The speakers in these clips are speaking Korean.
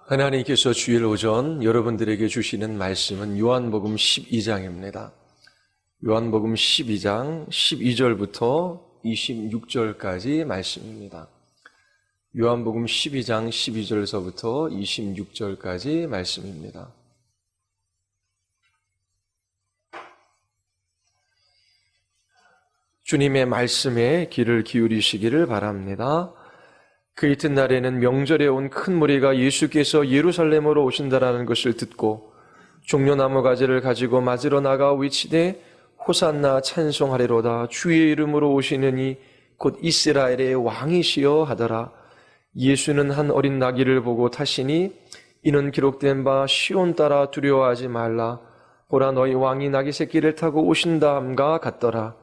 하나님께서 주일 오전 여러분들에게 주시는 말씀은 요한복음 12장입니다. 요한복음 12장 12절부터 26절까지 말씀입니다. 요한복음 12장 12절서부터 26절까지 말씀입니다. 주님의 말씀에 귀를 기울이시기를 바랍니다. 그 이튿날에는 명절에 온 큰 무리가 예수께서 예루살렘으로 오신다라는 것을 듣고 종려나무 가지를 가지고 맞으러 나가 외치되 호산나 찬송하리로다 주의 이름으로 오시느니 곧 이스라엘의 왕이시여 하더라. 예수는 한 어린 나귀를 보고 타시니 이는 기록된 바 시온 따라 두려워하지 말라 보라 너희 왕이 나귀 새끼를 타고 오신다 함과 같더라.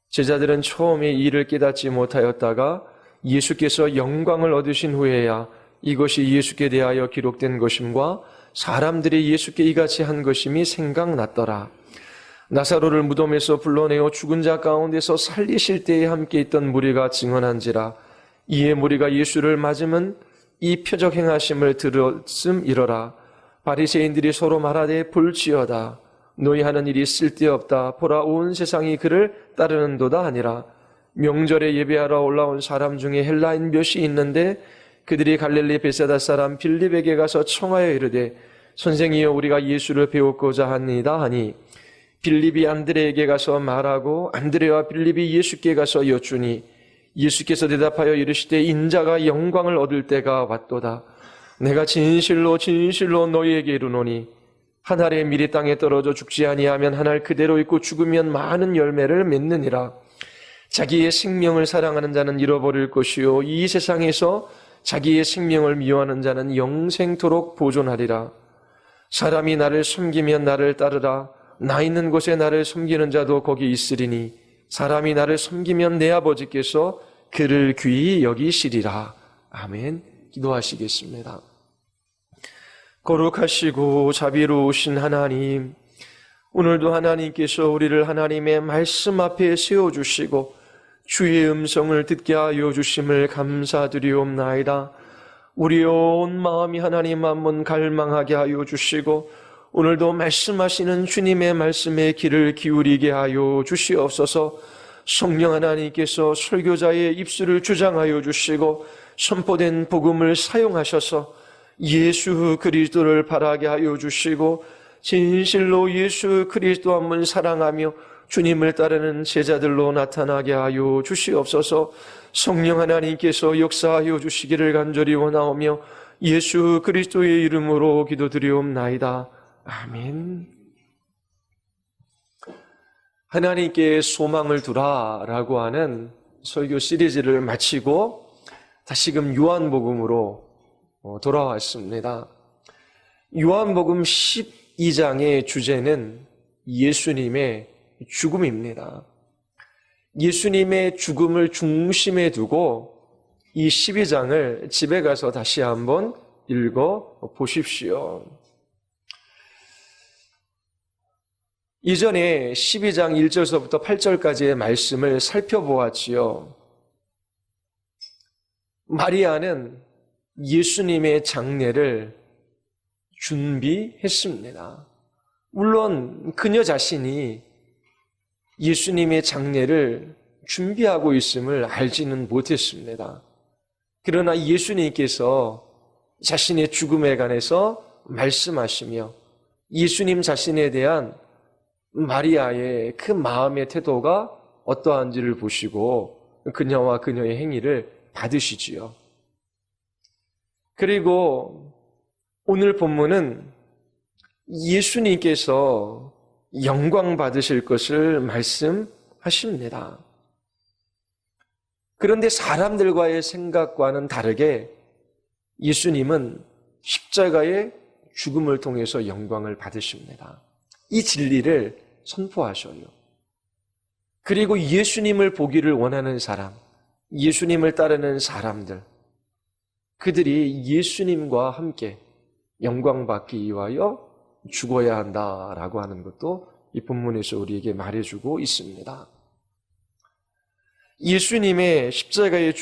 제자들은 처음에 이 일을 깨닫지 못하였다가 예수께서 영광을 얻으신 후에야 이것이 예수께 대하여 기록된 것임과 사람들이 예수께 이같이 한 것임이 생각났더라. 나사로를 무덤에서 불러내어 죽은 자 가운데서 살리실 때에 함께 있던 무리가 증언한지라. 이에 무리가 예수를 맞으면 이 표적 행하심을 들었음 이러라. 바리새인들이 서로 말하되 볼지어다. 너희 하는 일이 쓸데없다. 보라 온 세상이 그를 따르는도다 하니라. 명절에 예배하러 올라온 사람 중에 헬라인 몇이 있는데 그들이 갈릴리 베세다 사람 빌립에게 가서 청하여 이르되 선생이여 우리가 예수를 배우고자 합니다 하니 빌립이 안드레에게 가서 말하고 안드레와 빌립이 예수께 가서 여쭈니 예수께서 대답하여 이르시되 인자가 영광을 얻을 때가 왔도다. 내가 진실로 진실로 너희에게 이르노니 한 알의 밀이 땅에 떨어져 죽지 아니하면 한 알 그대로 있고 죽으면 많은 열매를 맺느니라. 자기의 생명을 사랑하는 자는 잃어버릴 것이요 이 세상에서 자기의 생명을 미워하는 자는 영생토록 보존하리라. 사람이 나를 섬기면 나를 따르라. 나 있는 곳에 나를 섬기는 자도 거기 있으리니 사람이 나를 섬기면 내 아버지께서 그를 귀히 여기시리라. 아멘. 기도하시겠습니다. 거룩하시고 자비로우신 하나님, 오늘도 하나님께서 우리를 하나님의 말씀 앞에 세워주시고 주의 음성을 듣게 하여 주심을 감사드리옵나이다. 우리의 온 마음이 하나님 한번 갈망하게 하여 주시고 오늘도 말씀하시는 주님의 말씀에 귀를 기울이게 하여 주시옵소서. 성령 하나님께서 설교자의 입술을 주장하여 주시고 선포된 복음을 사용하셔서 예수 그리스도를 바라게 하여 주시고 진실로 예수 그리스도 한 분 사랑하며 주님을 따르는 제자들로 나타나게 하여 주시옵소서. 성령 하나님께서 역사하여 주시기를 간절히 원하오며 예수 그리스도의 이름으로 기도드리옵나이다. 아멘. 하나님께 소망을 두라라고 하는 설교 시리즈를 마치고 다시금 요한복음으로 돌아왔습니다. 요한복음 12장의 주제는 예수님의 죽음입니다. 예수님의 죽음을 중심에 두고 이 12장을 집에 가서 다시 한번 읽어 보십시오. 이전에 12장 1절서부터 8절까지의 말씀을 살펴보았지요. 마리아는 예수님의 장례를 준비했습니다. 물론 그녀 자신이 예수님의 장례를 준비하고 있음을 알지는 못했습니다. 그러나 예수님께서 자신의 죽음에 관해서 말씀하시며 예수님 자신에 대한 마리아의 그 마음의 태도가 어떠한지를 보시고 그녀와 그녀의 행위를 받으시지요. 그리고 오늘 본문은 예수님께서 영광 받으실 것을 말씀하십니다. 그런데 사람들과의 생각과는 다르게 예수님은 십자가의 죽음을 통해서 영광을 받으십니다. 이 진리를 선포하셔요. 그리고 예수님을 보기를 원하는 사람, 예수님을 따르는 사람들, 그들이 예수님과 함께 영광받기 위하여 죽어야 한다라고 하는 것도 이 본문에서 우리에게 말해주고 있습니다. 예수님의 십자가에서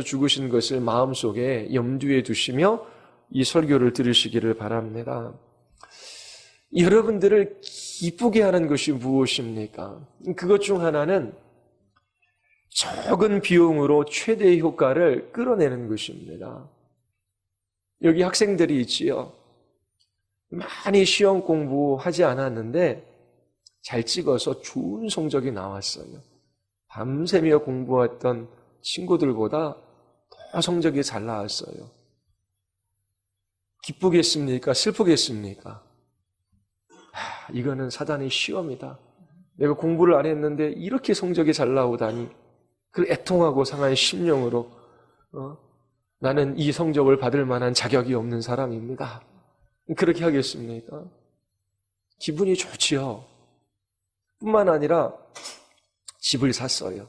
죽으신 것을 마음속에 염두에 두시며 이 설교를 들으시기를 바랍니다. 여러분들을 기쁘게 하는 것이 무엇입니까? 그것 중 하나는 적은 비용으로 최대의 효과를 끌어내는 것입니다. 여기 학생들이 있지요. 많이 시험 공부하지 않았는데 잘 찍어서 좋은 성적이 나왔어요. 밤새며 공부했던 친구들보다 더 성적이 잘 나왔어요. 기쁘겠습니까? 슬프겠습니까? 이거는 사단의 시험이다. 내가 공부를 안 했는데 이렇게 성적이 잘 나오다니. 그 애통하고 상한 심령으로 나는 이 성적을 받을 만한 자격이 없는 사람입니다. 그렇게 하겠습니까? 기분이 좋지요. 뿐만 아니라 집을 샀어요.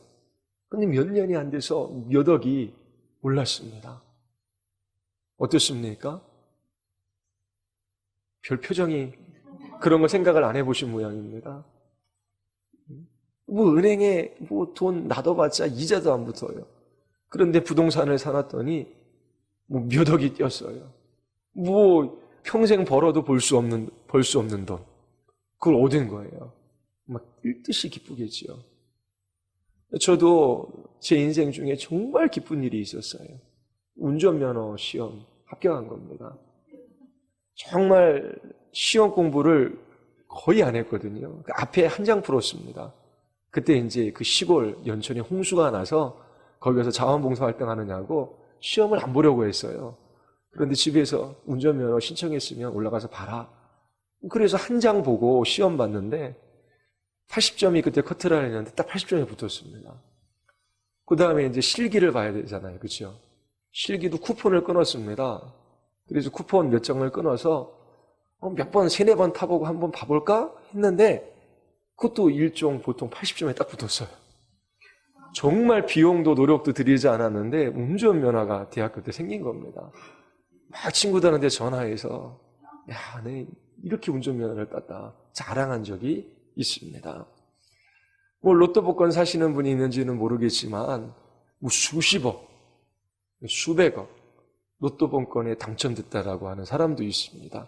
근데 몇 년이 안 돼서 몇 억이 올랐습니다. 어떻습니까? 별 표정이 그런 거 생각을 안 해보신 모양입니다. 은행에 돈 놔둬봤자 이자도 안 붙어요. 그런데 부동산을 사놨더니 몇 억이 뛰었어요. 평생 벌어도 벌 수 없는 돈. 그걸 얻은 거예요. 막 일듯이 기쁘겠지요. 저도 제 인생 중에 정말 기쁜 일이 있었어요. 운전면허 시험 합격한 겁니다. 정말 시험 공부를 거의 안 했거든요. 앞에 한 장 풀었습니다. 그때 이제 그 시골 연천에 홍수가 나서 거기서 자원봉사 활동하느냐고 시험을 안 보려고 했어요. 그런데 집에서 운전면허 신청했으면 올라가서 봐라. 그래서 한 장 보고 시험 봤는데 80점이 그때 커트라인이었는데 딱 80점이 붙었습니다. 그 다음에 이제 실기를 봐야 되잖아요. 그렇죠? 실기도 쿠폰을 끊었습니다. 그래서 쿠폰 몇 장을 끊어서 몇 번, 3-4번 타보고 한번 봐볼까? 했는데 그것도 일종 보통 80점에 딱 붙었어요. 정말 비용도 노력도 들이지 않았는데 운전면허가 대학교 때 생긴 겁니다. 막 친구들한테 전화해서 야, 내 이렇게 운전면허를 땄다 자랑한 적이 있습니다. 로또 복권 사시는 분이 있는지는 모르겠지만 수십억, 수백억 로또 복권에 당첨됐다라고 하는 사람도 있습니다.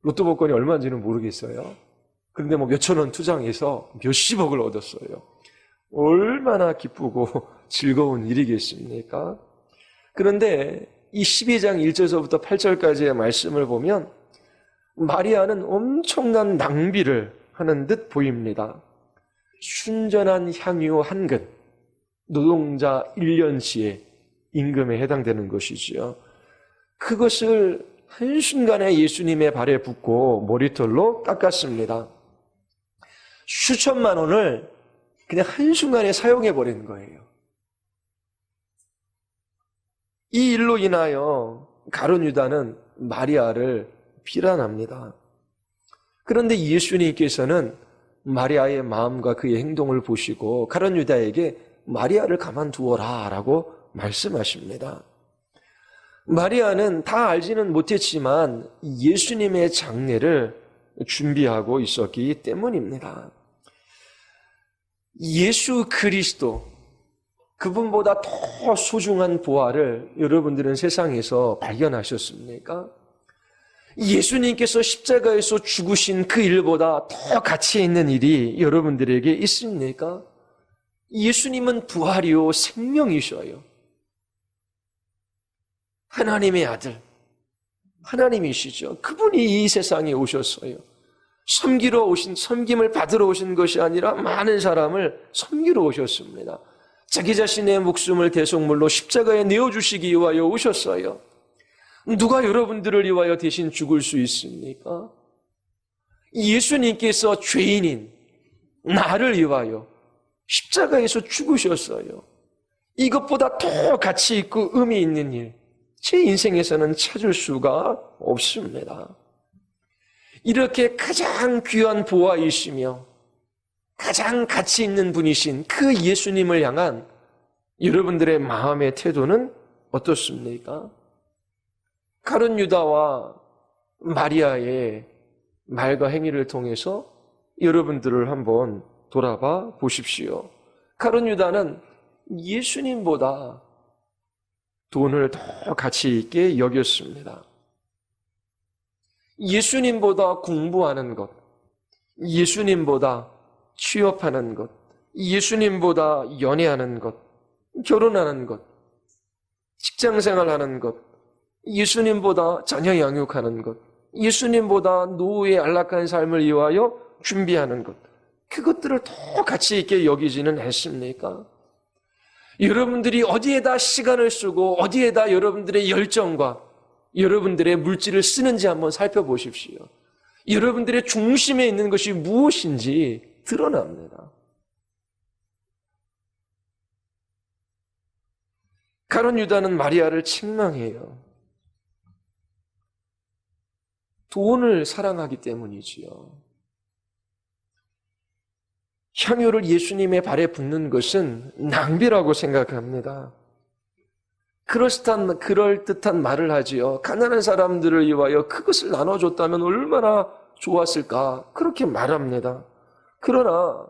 로또 복권이 얼마인지는 모르겠어요. 그런데 몇천 원 투자해서 몇십억을 얻었어요. 얼마나 기쁘고 즐거운 일이겠습니까? 그런데 이 12장 1절서부터 8절까지의 말씀을 보면 마리아는 엄청난 낭비를 하는 듯 보입니다. 순전한 향유 한 근, 노동자 1년치의 임금에 해당되는 것이지요. 그것을 한순간에 예수님의 발에 붓고 머리털로 깎았습니다. 수천만 원을 그냥 한순간에 사용해버린 거예요. 이 일로 인하여 가룟 유다는 마리아를 비난합니다. 그런데 예수님께서는 마리아의 마음과 그의 행동을 보시고 가룟 유다에게 마리아를 가만두어라 라고 말씀하십니다. 마리아는 다 알지는 못했지만 예수님의 장례를 준비하고 있었기 때문입니다. 예수 그리스도, 그분보다 더 소중한 보화를 여러분들은 세상에서 발견하셨습니까? 예수님께서 십자가에서 죽으신 그 일보다 더 가치 있는 일이 여러분들에게 있습니까? 예수님은 부활이요 생명이셔요. 하나님의 아들, 하나님이시죠. 그분이 이 세상에 오셨어요. 섬김을 받으러 오신 것이 아니라 많은 사람을 섬기러 오셨습니다. 자기 자신의 목숨을 대속물로 십자가에 내어주시기 위하여 오셨어요. 누가 여러분들을 위하여 대신 죽을 수 있습니까? 예수님께서 죄인인 나를 위하여 십자가에서 죽으셨어요. 이것보다 더 가치 있고 의미 있는 일, 제 인생에서는 찾을 수가 없습니다. 이렇게 가장 귀한 보화이시며 가장 가치 있는 분이신 그 예수님을 향한 여러분들의 마음의 태도는 어떻습니까? 가룟 유다와 마리아의 말과 행위를 통해서 여러분들을 한번 돌아봐 보십시오. 가룟 유다는 예수님보다 돈을 더 가치 있게 여겼습니다. 예수님보다 공부하는 것, 예수님보다 취업하는 것, 예수님보다 연애하는 것, 결혼하는 것, 직장생활하는 것, 예수님보다 자녀 양육하는 것, 예수님보다 노후의 안락한 삶을 위하여 준비하는 것, 그것들을 더 가치 있게 여기지는 않습니까? 여러분들이 어디에다 시간을 쓰고 어디에다 여러분들의 열정과 여러분들의 물질을 쓰는지 한번 살펴보십시오. 여러분들의 중심에 있는 것이 무엇인지 드러납니다. 가룟 유다는 마리아를 책망해요. 돈을 사랑하기 때문이지요. 향유를 예수님의 발에 붓는 것은 낭비라고 생각합니다. 그럴듯한 말을 하지요. 가난한 사람들을 위하여 그것을 나눠줬다면 얼마나 좋았을까? 그렇게 말합니다. 그러나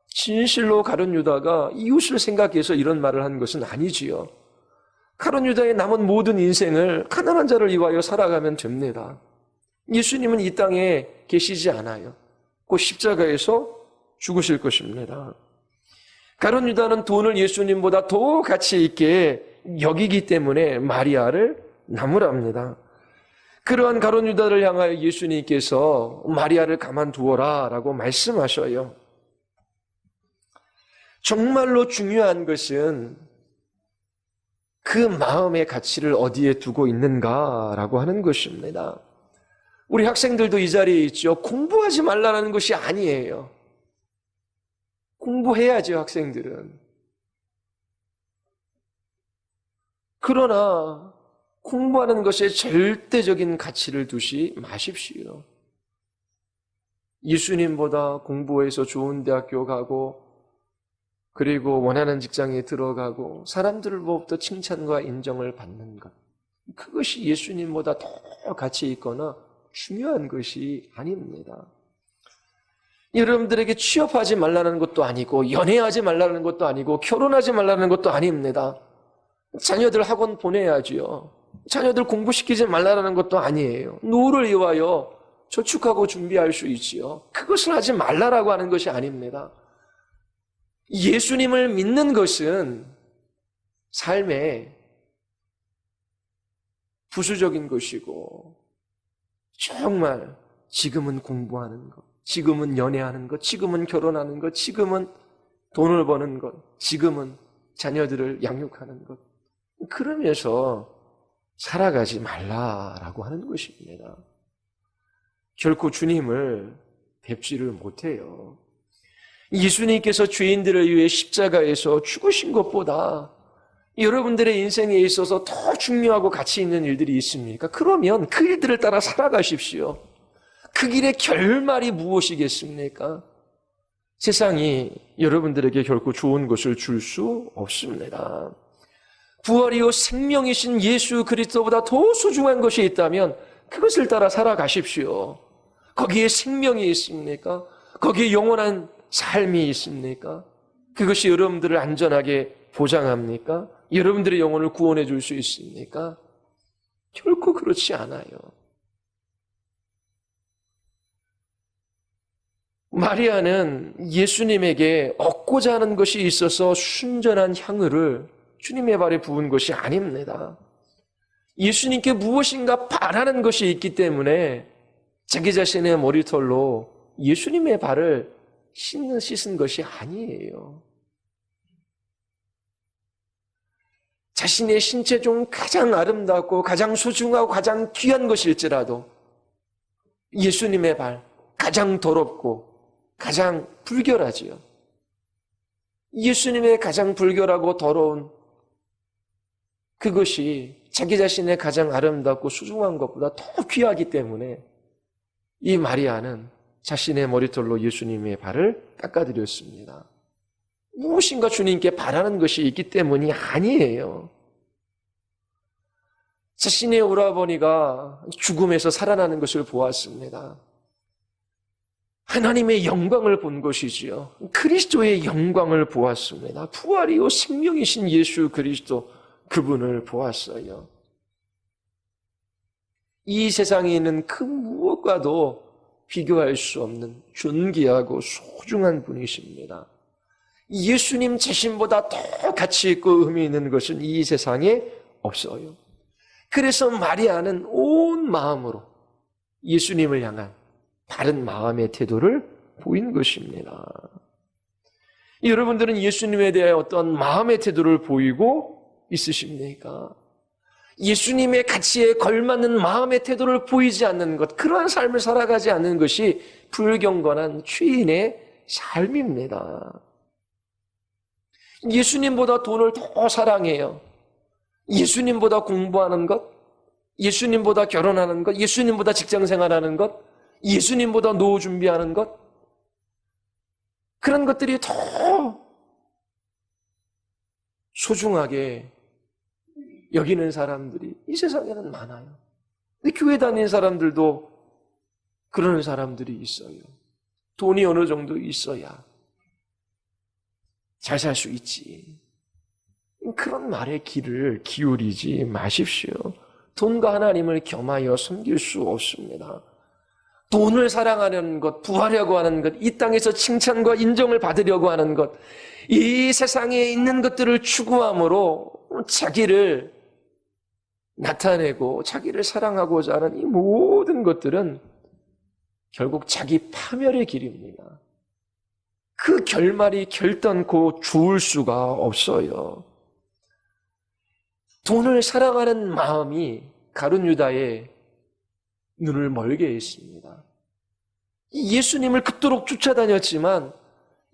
진실로 가룟 유다가 이웃을 생각해서 이런 말을 한 것은 아니지요. 가룟 유다의 남은 모든 인생을 가난한 자를 위하여 살아가면 됩니다. 예수님은 이 땅에 계시지 않아요. 곧 십자가에서 죽으실 것입니다. 가룟 유다는 돈을 예수님보다 더 가치 있게 여기기 때문에 마리아를 나무랍니다. 그러한 가룟 유다를 향하여 예수님께서 마리아를 가만두어라 라고 말씀하셔요. 정말로 중요한 것은 그 마음의 가치를 어디에 두고 있는가라고 하는 것입니다. 우리 학생들도 이 자리에 있죠. 공부하지 말라는 것이 아니에요. 공부해야죠, 학생들은. 그러나 공부하는 것에 절대적인 가치를 두지 마십시오. 예수님보다 공부해서 좋은 대학교 가고 그리고 원하는 직장에 들어가고 사람들로부터 칭찬과 인정을 받는 것, 그것이 예수님보다 더 가치 있거나 중요한 것이 아닙니다. 여러분들에게 취업하지 말라는 것도 아니고 연애하지 말라는 것도 아니고 결혼하지 말라는 것도 아닙니다. 자녀들 학원 보내야지요. 자녀들 공부시키지 말라는 것도 아니에요. 노후를 위하여 저축하고 준비할 수 있지요. 그것을 하지 말라라고 하는 것이 아닙니다. 예수님을 믿는 것은 삶의 부수적인 것이고 정말 지금은 공부하는 것, 지금은 연애하는 것, 지금은 결혼하는 것, 지금은 돈을 버는 것, 지금은 자녀들을 양육하는 것, 그러면서 살아가지 말라라고 하는 것입니다. 결코 주님을 뵙지를 못해요. 예수님께서 죄인들을 위해 십자가에서 죽으신 것보다 여러분들의 인생에 있어서 더 중요하고 가치 있는 일들이 있습니까? 그러면 그 일들을 따라 살아가십시오. 그 길의 결말이 무엇이겠습니까? 세상이 여러분들에게 결코 좋은 것을 줄 수 없습니다. 부활이요 생명이신 예수 그리스도보다 더 소중한 것이 있다면 그것을 따라 살아가십시오. 거기에 생명이 있습니까? 거기에 영원한 삶이 있습니까? 그것이 여러분들을 안전하게 보장합니까? 여러분들의 영혼을 구원해 줄 수 있습니까? 결코 그렇지 않아요. 마리아는 예수님에게 얻고자 하는 것이 있어서 순전한 향유를 주님의 발에 부은 것이 아닙니다. 예수님께 무엇인가 바라는 것이 있기 때문에 자기 자신의 머리털로 예수님의 발을 씻은 것이 아니에요. 자신의 신체 중 가장 아름답고 가장 소중하고 가장 귀한 것일지라도 예수님의 발, 가장 더럽고 가장 불결하지요. 예수님의 가장 불결하고 더러운 그것이 자기 자신의 가장 아름답고 소중한 것보다 더 귀하기 때문에 이 마리아는 자신의 머리털로 예수님의 발을 닦아드렸습니다. 무엇인가 주님께 바라는 것이 있기 때문이 아니에요. 자신의 오라버니가 죽음에서 살아나는 것을 보았습니다. 하나님의 영광을 본 것이지요. 그리스도의 영광을 보았습니다. 부활이요 생명이신 예수 그리스도, 그분을 보았어요. 이 세상에 있는 그 무엇과도 비교할 수 없는 존귀하고 소중한 분이십니다. 예수님 자신보다 더 가치 있고 의미 있는 것은 이 세상에 없어요. 그래서 마리아는 온 마음으로 예수님을 향한 바른 마음의 태도를 보인 것입니다. 여러분들은 예수님에 대해 어떤 마음의 태도를 보이고 있으십니까? 예수님의 가치에 걸맞는 마음의 태도를 보이지 않는 것, 그러한 삶을 살아가지 않는 것이 불경건한 죄인의 삶입니다. 예수님보다 돈을 더 사랑해요. 예수님보다 공부하는 것, 예수님보다 결혼하는 것, 예수님보다 직장생활하는 것, 예수님보다 노후 준비하는 것, 그런 것들이 더 소중하게 여기는 사람들이 이 세상에는 많아요. 근데 교회 다니는 사람들도 그러는 사람들이 있어요. 돈이 어느 정도 있어야 잘 살 수 있지. 그런 말에 귀를 기울이지 마십시오. 돈과 하나님을 겸하여 섬길 수 없습니다. 돈을 사랑하는 것, 부하려고 하는 것, 이 땅에서 칭찬과 인정을 받으려고 하는 것, 이 세상에 있는 것들을 추구함으로 자기를 나타내고 자기를 사랑하고자 하는 이 모든 것들은 결국 자기 파멸의 길입니다. 그 결말이 결단코 좋을 수가 없어요. 돈을 사랑하는 마음이 가룟 유다의 눈을 멀게 했습니다. 예수님을 그토록 쫓아다녔지만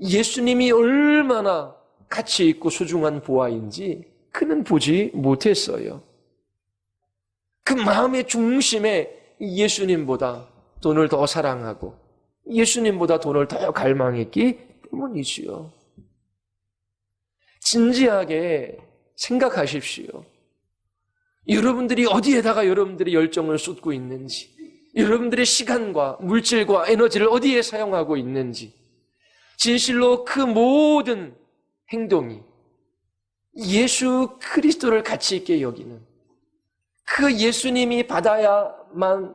예수님이 얼마나 가치 있고 소중한 보아인지 그는 보지 못했어요. 그 마음의 중심에 예수님보다 돈을 더 사랑하고 예수님보다 돈을 더 갈망했기 때문이지요. 진지하게 생각하십시오. 여러분들이 어디에다가 여러분들의 열정을 쏟고 있는지, 여러분들의 시간과 물질과 에너지를 어디에 사용하고 있는지, 진실로 그 모든 행동이 예수 그리스도를 가치 있게 여기는, 그 예수님이 받아야만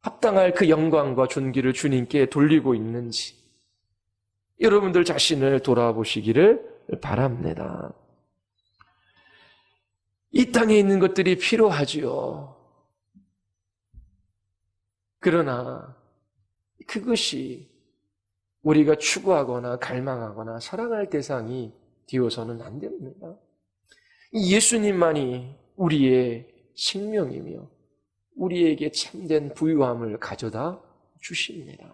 합당할 그 영광과 존귀를 주님께 돌리고 있는지 여러분들 자신을 돌아보시기를 바랍니다. 이 땅에 있는 것들이 필요하지요. 그러나 그것이 우리가 추구하거나 갈망하거나 사랑할 대상이 되어서는 안 됩니다. 예수님만이 우리의 생명이며 우리에게 참된 부유함을 가져다 주십니다.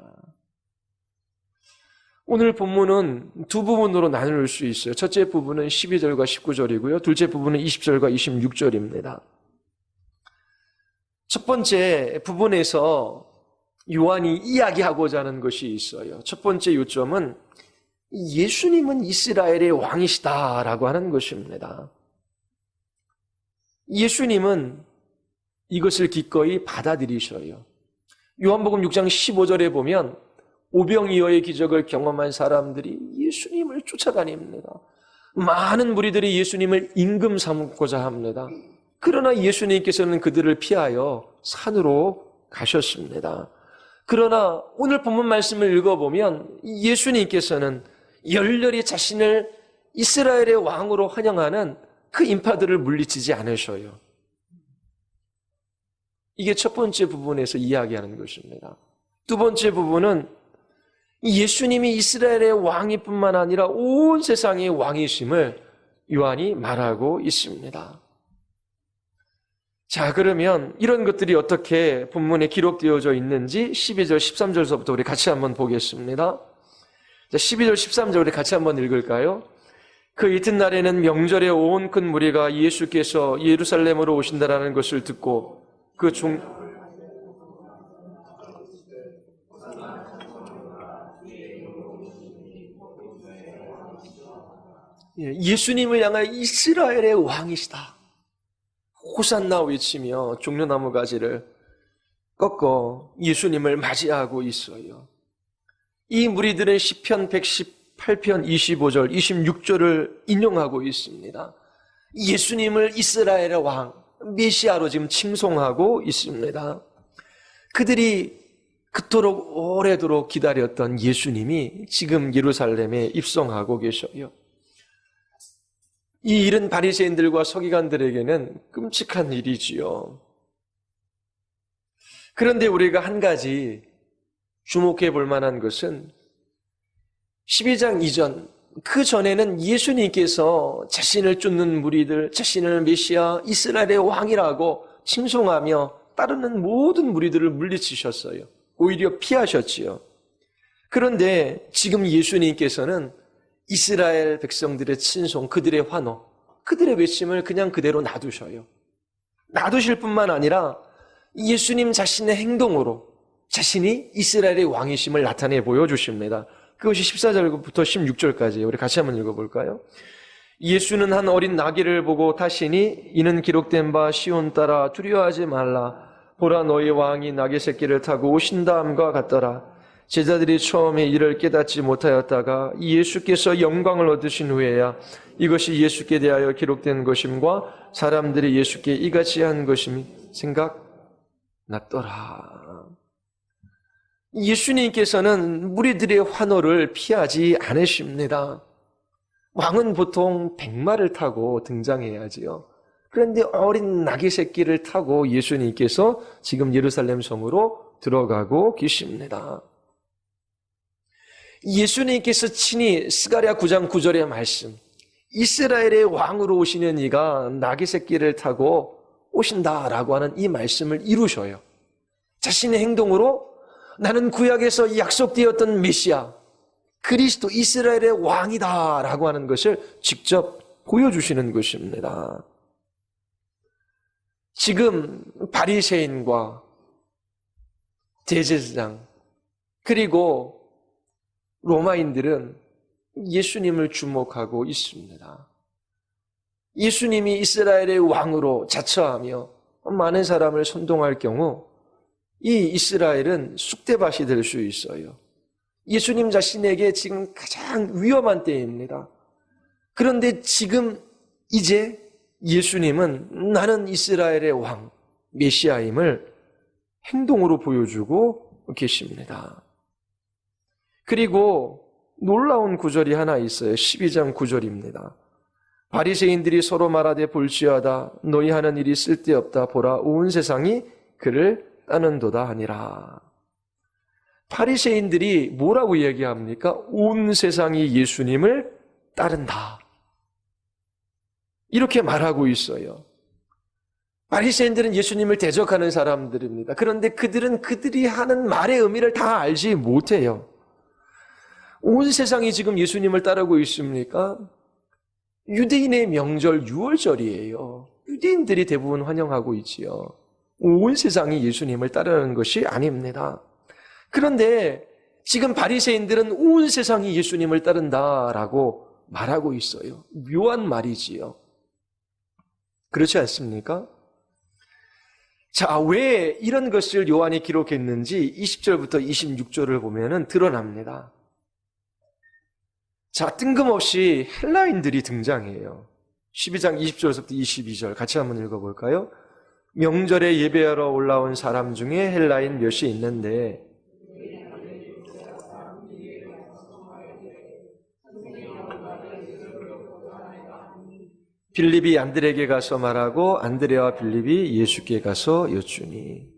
오늘 본문은 두 부분으로 나눌 수 있어요. 첫째 부분은 12절과 19절이고요. 둘째 부분은 20절과 26절입니다. 첫 번째 부분에서 요한이 이야기하고자 하는 것이 있어요. 첫 번째 요점은 예수님은 이스라엘의 왕이시다라고 하는 것입니다. 예수님은 이것을 기꺼이 받아들이셔요. 요한복음 6장 15절에 보면 오병이어의 기적을 경험한 사람들이 예수님을 쫓아다닙니다. 많은 무리들이 예수님을 임금 삼고자 합니다. 그러나 예수님께서는 그들을 피하여 산으로 가셨습니다. 그러나 오늘 본문 말씀을 읽어보면 예수님께서는 열렬히 자신을 이스라엘의 왕으로 환영하는 그 인파들을 물리치지 않으셔요. 이게 첫 번째 부분에서 이야기하는 것입니다. 두 번째 부분은 예수님이 이스라엘의 왕이 뿐만 아니라 온 세상의 왕이심을 요한이 말하고 있습니다. 자, 그러면 이런 것들이 어떻게 본문에 기록되어져 있는지 12절, 13절서부터 우리 같이 한번 보겠습니다. 자, 12절, 13절 우리 같이 한번 읽을까요? 그 이튿날에는 명절에 온 큰 무리가 예수께서 예루살렘으로 오신다라는 것을 듣고 예수님을 향하여 이스라엘의 왕이시다, 호산나 외치며 종려나무 가지를 꺾어 예수님을 맞이하고 있어요. 이 무리들은 시편 118편 25절, 26절을 인용하고 있습니다. 예수님을 이스라엘의 왕, 메시아로 지금 칭송하고 있습니다. 그들이 그토록 오래도록 기다렸던 예수님이 지금 예루살렘에 입성하고 계셔요. 이 일은 바리새인들과 서기관들에게는 끔찍한 일이지요. 그런데 우리가 한 가지 주목해 볼 만한 것은 12장 이전, 그 전에는 예수님께서 자신을 쫓는 무리들, 자신을 메시아, 이스라엘의 왕이라고 칭송하며 따르는 모든 무리들을 물리치셨어요. 오히려 피하셨지요. 그런데 지금 예수님께서는 이스라엘 백성들의 친송, 그들의 환호, 그들의 외침을 그냥 그대로 놔두셔요. 놔두실 뿐만 아니라 예수님 자신의 행동으로 자신이 이스라엘의 왕이심을 나타내 보여주십니다. 그것이 14절부터 16절까지예요. 우리 같이 한번 읽어볼까요? 예수는 한 어린 나귀를 보고 타시니 이는 기록된 바 시온 따라 두려워하지 말라. 보라 너희 왕이 나귀 새끼를 타고 오신다함과 같더라. 제자들이 처음에 이를 깨닫지 못하였다가 예수께서 영광을 얻으신 후에야 이것이 예수께 대하여 기록된 것임과 사람들이 예수께 이같이 한 것임이 생각났더라. 예수님께서는 무리들의 환호를 피하지 않으십니다. 왕은 보통 백마를 타고 등장해야지요. 그런데 어린 나귀 새끼를 타고 예수님께서 지금 예루살렘 성으로 들어가고 계십니다. 예수님께서 친히 스가랴 9장 9절의 말씀, 이스라엘의 왕으로 오시는 이가 나귀 새끼를 타고 오신다라고 하는 이 말씀을 이루셔요. 자신의 행동으로 나는 구약에서 약속되었던 메시아, 그리스도 이스라엘의 왕이다라고 하는 것을 직접 보여주시는 것입니다. 지금 바리새인과 대제사장 그리고 로마인들은 예수님을 주목하고 있습니다. 예수님이 이스라엘의 왕으로 자처하며 많은 사람을 선동할 경우 이 이스라엘은 쑥대밭이 될 수 있어요. 예수님 자신에게 지금 가장 위험한 때입니다. 그런데 지금 이제 예수님은 나는 이스라엘의 왕, 메시아임을 행동으로 보여주고 계십니다. 그리고 놀라운 구절이 하나 있어요. 12장 9절입니다. 바리새인들이 서로 말하되 볼지어다 너희 하는 일이 쓸데없다 보라 온 세상이 그를 따는도다 하니라. 바리새인들이 뭐라고 얘기합니까? 온 세상이 예수님을 따른다. 이렇게 말하고 있어요. 바리새인들은 예수님을 대적하는 사람들입니다. 그런데 그들은 그들이 하는 말의 의미를 다 알지 못해요. 온 세상이 지금 예수님을 따르고 있습니까? 유대인의 명절 유월절이에요. 유대인들이 대부분 환영하고 있지요. 온 세상이 예수님을 따르는 것이 아닙니다. 그런데 지금 바리새인들은 온 세상이 예수님을 따른다라고 말하고 있어요. 묘한 말이지요. 그렇지 않습니까? 자, 왜 이런 것을 요한이 기록했는지 20절부터 26절을 보면은 드러납니다. 자, 뜬금없이 헬라인들이 등장해요. 12장 20절부터 22절 같이 한번 읽어볼까요? 명절에 예배하러 올라온 사람 중에 헬라인 몇이 있는데 빌립이 안드레에게 가서 말하고 안드레와 빌립이 예수께 가서 여쭈니.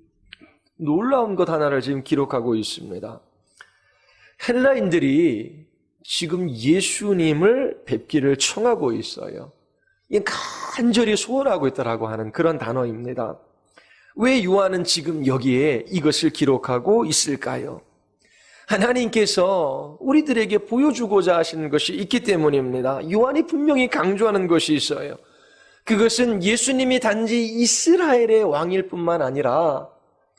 놀라운 것 하나를 지금 기록하고 있습니다. 헬라인들이 지금 예수님을 뵙기를 청하고 있어요. 이게 간절히 소원하고 있다라고 하는 그런 단어입니다. 왜 요한은 지금 여기에 이것을 기록하고 있을까요? 하나님께서 우리들에게 보여주고자 하시는 것이 있기 때문입니다. 요한이 분명히 강조하는 것이 있어요. 그것은 예수님이 단지 이스라엘의 왕일 뿐만 아니라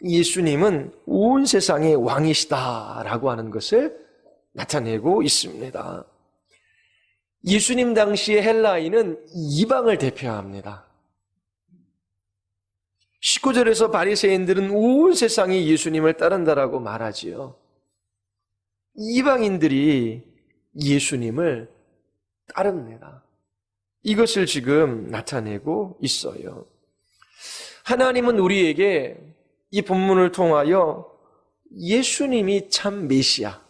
예수님은 온 세상의 왕이시다라고 하는 것을 나타내고 있습니다. 예수님 당시의 헬라인은 이방을 대표합니다. 19절에서 바리새인들은 온 세상이 예수님을 따른다라고 말하지요. 이방인들이 예수님을 따릅니다. 이것을 지금 나타내고 있어요. 하나님은 우리에게 이 본문을 통하여 예수님이 참 메시아,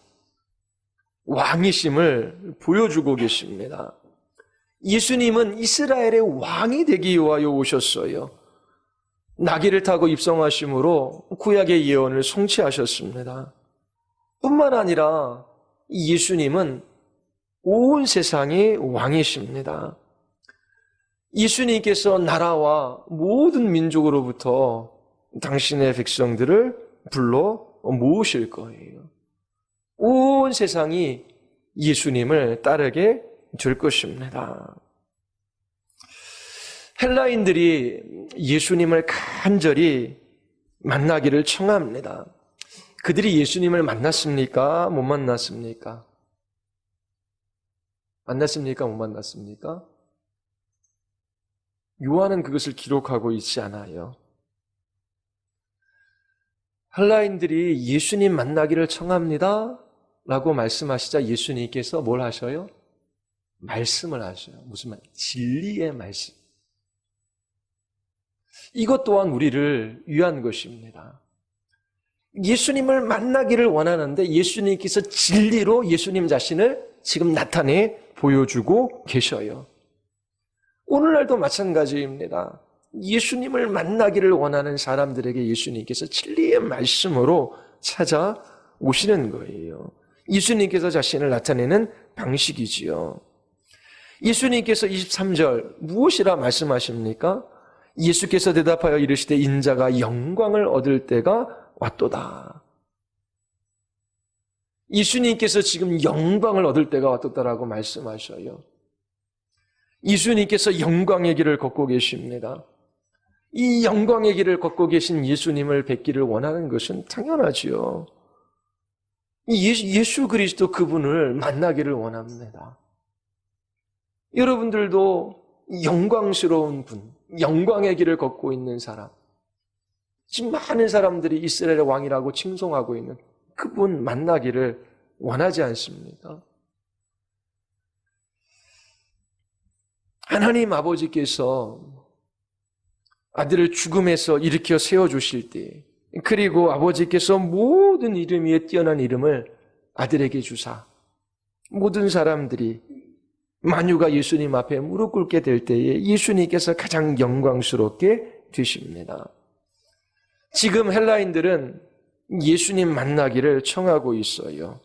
왕이심을 보여주고 계십니다. 예수님은 이스라엘의 왕이 되기 위하여 오셨어요. 나귀를 타고 입성하심으로 구약의 예언을 성취하셨습니다. 뿐만 아니라 예수님은 온 세상의 왕이십니다. 예수님께서 나라와 모든 민족으로부터 당신의 백성들을 불러 모으실 거예요. 온 세상이 예수님을 따르게 될 것입니다. 헬라인들이 예수님을 간절히 만나기를 청합니다. 그들이 예수님을 만났습니까? 못 만났습니까? 만났습니까? 못 만났습니까? 요한은 그것을 기록하고 있지 않아요. 헬라인들이 예수님 만나기를 청합니다 라고 말씀하시자 예수님께서 뭘 하셔요? 말씀을 하셔요. 무슨 말? 진리의 말씀. 이것 또한 우리를 위한 것입니다. 예수님을 만나기를 원하는데 예수님께서 진리로 예수님 자신을 지금 나타내 보여주고 계셔요. 오늘날도 마찬가지입니다. 예수님을 만나기를 원하는 사람들에게 예수님께서 진리의 말씀으로 찾아오시는 거예요. 예수님께서 자신을 나타내는 방식이지요. 예수님께서 23절 무엇이라 말씀하십니까? 예수께서 대답하여 이르시되 인자가 영광을 얻을 때가 왔도다. 예수님께서 지금 영광을 얻을 때가 왔도다라고 말씀하셔요. 예수님께서 영광의 길을 걷고 계십니다. 이 영광의 길을 걷고 계신 예수님을 뵙기를 원하는 것은 당연하지요. 예수 그리스도 그분을 만나기를 원합니다. 여러분들도 영광스러운 분, 영광의 길을 걷고 있는 사람, 지금 많은 사람들이 이스라엘의 왕이라고 칭송하고 있는 그분 만나기를 원하지 않습니까? 하나님 아버지께서 아들을 죽음에서 일으켜 세워주실 때, 그리고 아버지께서 모든 이름 위에 뛰어난 이름을 아들에게 주사 모든 사람들이 만유가 예수님 앞에 무릎 꿇게 될 때에 예수님께서 가장 영광스럽게 되십니다. 지금 헬라인들은 예수님 만나기를 청하고 있어요.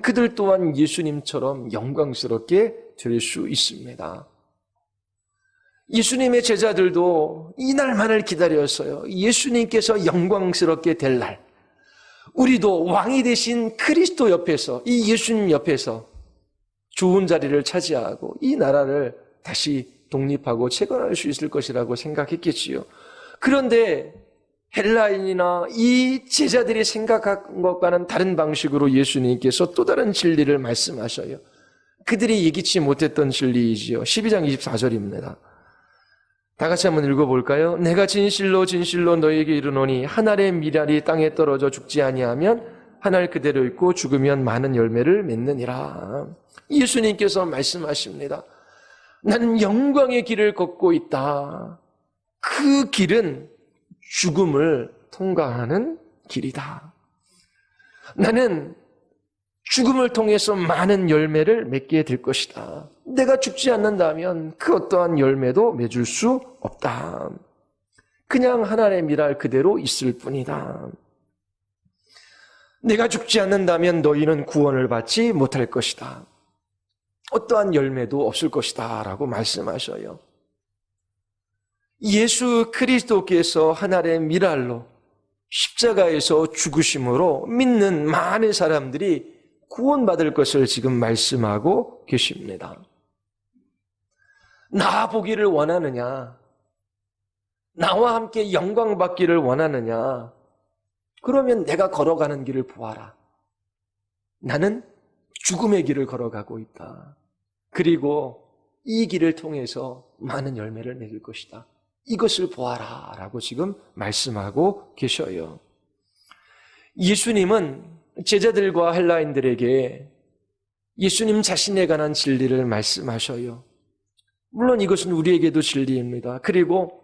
그들 또한 예수님처럼 영광스럽게 될 수 있습니다. 예수님의 제자들도 이 날만을 기다렸어요. 예수님께서 영광스럽게 될 날, 우리도 왕이 되신 그리스도 옆에서, 이 예수님 옆에서 좋은 자리를 차지하고 이 나라를 다시 독립하고 채권할 수 있을 것이라고 생각했겠지요. 그런데 헬라인이나 이 제자들이 생각한 것과는 다른 방식으로 예수님께서 또 다른 진리를 말씀하셔요. 그들이 예기치 못했던 진리이지요. 12장 24절입니다. 다 같이 한번 읽어볼까요? 내가 진실로 진실로 너에게 이르노니 한 알의 밀알이 땅에 떨어져 죽지 아니하면 한 알 그대로 있고 죽으면 많은 열매를 맺느니라. 예수님께서 말씀하십니다. 나는 영광의 길을 걷고 있다. 그 길은 죽음을 통과하는 길이다. 나는 죽음을 통해서 많은 열매를 맺게 될 것이다. 내가 죽지 않는다면 그 어떠한 열매도 맺을 수 없다. 그냥 하나의 밀알 그대로 있을 뿐이다. 내가 죽지 않는다면 너희는 구원을 받지 못할 것이다. 어떠한 열매도 없을 것이다 라고 말씀하셔요. 예수 그리스도께서 하나의 밀알로 십자가에서 죽으심으로 믿는 많은 사람들이 구원받을 것을 지금 말씀하고 계십니다. 나 보기를 원하느냐? 나와 함께 영광 받기를 원하느냐? 그러면 내가 걸어가는 길을 보아라. 나는 죽음의 길을 걸어가고 있다. 그리고 이 길을 통해서 많은 열매를 맺을 것이다. 이것을 보아라 라고 지금 말씀하고 계셔요. 예수님은 제자들과 헬라인들에게 예수님 자신에 관한 진리를 말씀하셔요. 물론 이것은 우리에게도 진리입니다. 그리고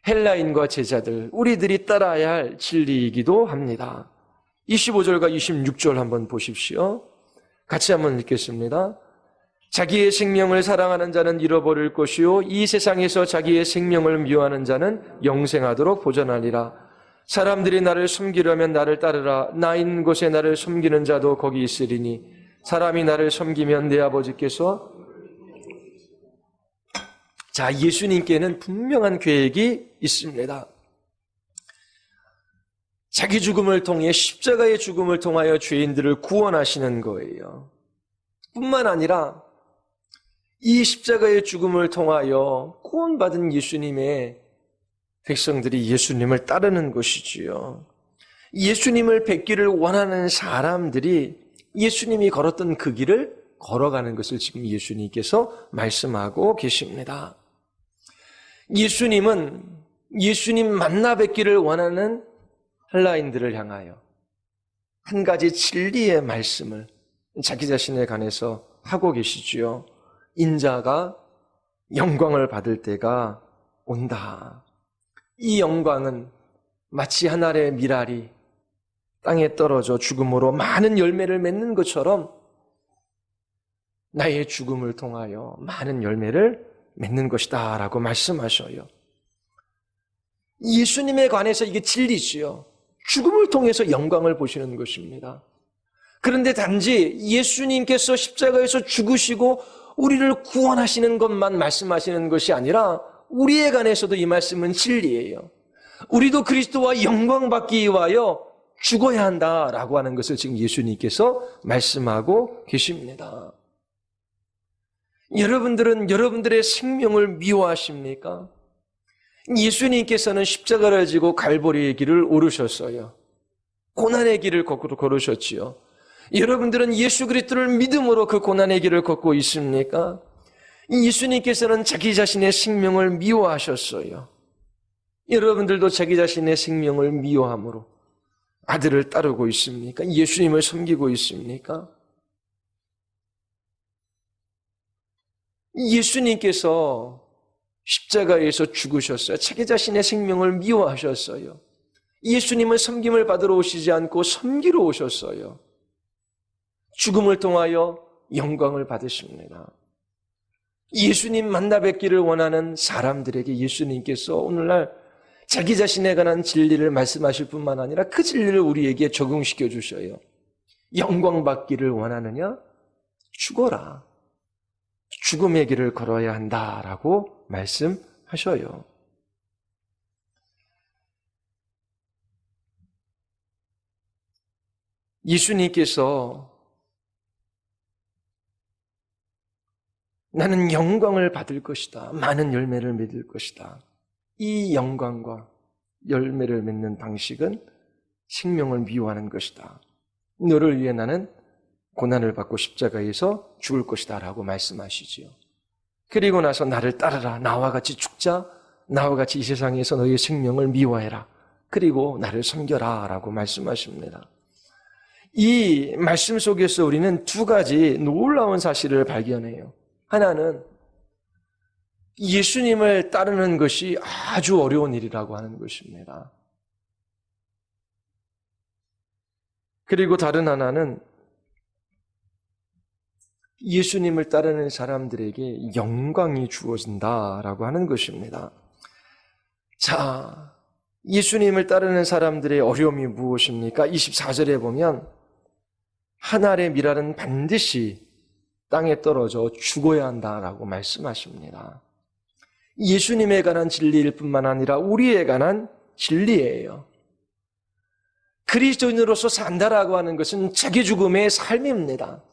헬라인과 제자들, 우리들이 따라야 할 진리이기도 합니다. 25절과 26절 한번 보십시오. 같이 한번 읽겠습니다. 자기의 생명을 사랑하는 자는 잃어버릴 것이요 이 세상에서 자기의 생명을 미워하는 자는 영생하도록 보존하리라. 사람들이 나를 섬기려면 나를 따르라. 나 있는 곳에 나를 섬기는 자도 거기 있으리니 사람이 나를 섬기면 내 아버지께서 자, 예수님께는 분명한 계획이 있습니다. 자기 죽음을 통해 십자가의 죽음을 통하여 죄인들을 구원하시는 거예요. 뿐만 아니라 이 십자가의 죽음을 통하여 구원받은 예수님의 백성들이 예수님을 따르는 것이지요. 예수님을 뵙기를 원하는 사람들이 예수님이 걸었던 그 길을 걸어가는 것을 지금 예수님께서 말씀하고 계십니다. 예수님은 예수님 만나 뵙기를 원하는 헬라인들을 향하여 한 가지 진리의 말씀을 자기 자신에 관해서 하고 계시지요. 인자가 영광을 받을 때가 온다. 이 영광은 마치 한 알의 밀알이 땅에 떨어져 죽음으로 많은 열매를 맺는 것처럼 나의 죽음을 통하여 많은 열매를 맺는 것이다 라고 말씀하셔요. 예수님에 관해서 이게 진리지요. 죽음을 통해서 영광을 보시는 것입니다. 그런데 단지 예수님께서 십자가에서 죽으시고 우리를 구원하시는 것만 말씀하시는 것이 아니라 우리에 관해서도 이 말씀은 진리예요. 우리도 그리스도와 영광 받기 위하여 죽어야 한다라고 하는 것을 지금 예수님께서 말씀하고 계십니다. 여러분들은 여러분들의 생명을 미워하십니까? 예수님께서는 십자가를 지고 갈보리의 길을 오르셨어요. 고난의 길을 걸으셨지요. 여러분들은 예수 그리스도를 믿음으로 그 고난의 길을 걷고 있습니까? 예수님께서는 자기 자신의 생명을 미워하셨어요. 여러분들도 자기 자신의 생명을 미워함으로 아들을 따르고 있습니까? 예수님을 섬기고 있습니까? 예수님께서 십자가에서 죽으셨어요. 자기 자신의 생명을 미워하셨어요. 예수님은 섬김을 받으러 오시지 않고 섬기러 오셨어요. 죽음을 통하여 영광을 받으십니다. 예수님 만나 뵙기를 원하는 사람들에게 예수님께서 오늘날 자기 자신에 관한 진리를 말씀하실 뿐만 아니라 그 진리를 우리에게 적용시켜 주셔요. 영광 받기를 원하느냐? 죽어라. 죽음의 길을 걸어야 한다라고 말씀하셔요. 예수님께서 나는 영광을 받을 것이다. 많은 열매를 맺을 것이다. 이 영광과 열매를 맺는 방식은 생명을 미워하는 것이다. 너를 위해 나는 고난을 받고 십자가에서 죽을 것이다 라고 말씀하시지요. 그리고 나서 나를 따르라. 나와 같이 죽자. 나와 같이 이 세상에서 너의 생명을 미워해라. 그리고 나를 섬겨라 라고 말씀하십니다. 이 말씀 속에서 우리는 두 가지 놀라운 사실을 발견해요. 하나는 예수님을 따르는 것이 아주 어려운 일이라고 하는 것입니다. 그리고 다른 하나는 예수님을 따르는 사람들에게 영광이 주어진다라고 하는 것입니다. 자, 예수님을 따르는 사람들의 어려움이 무엇입니까? 24절에 보면 한 알의 밀알은 반드시 땅에 떨어져 죽어야 한다라고 말씀하십니다. 예수님에 관한 진리일 뿐만 아니라 우리에 관한 진리예요. 그리스도인으로서 산다라고 하는 것은 자기 죽음의 삶입니다.